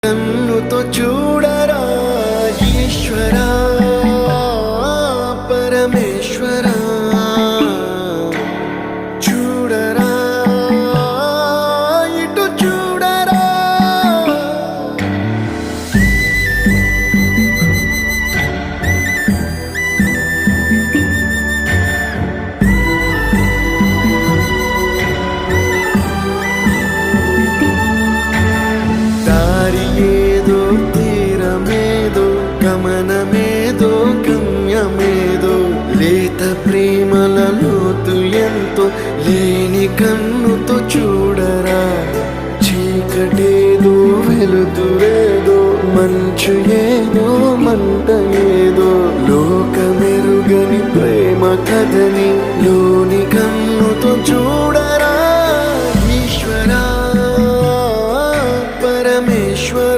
కన్నుతో చూడరా ఈశ్వరా పరమేశ్వరా, చూడరా ఇటు చూడరా. దారి ఏదో తీరమేదో గమనమేదో గమ్యమేదో, లేత ప్రేమల లోతు ఎంతో లేని కన్నుతో చూడరా. చీకటేదో వెలుతురేదో మంచు ఏదో మంట ఏదో, లోకమెరుగని ప్రేమ కథని లోని కన్నుతో చూడ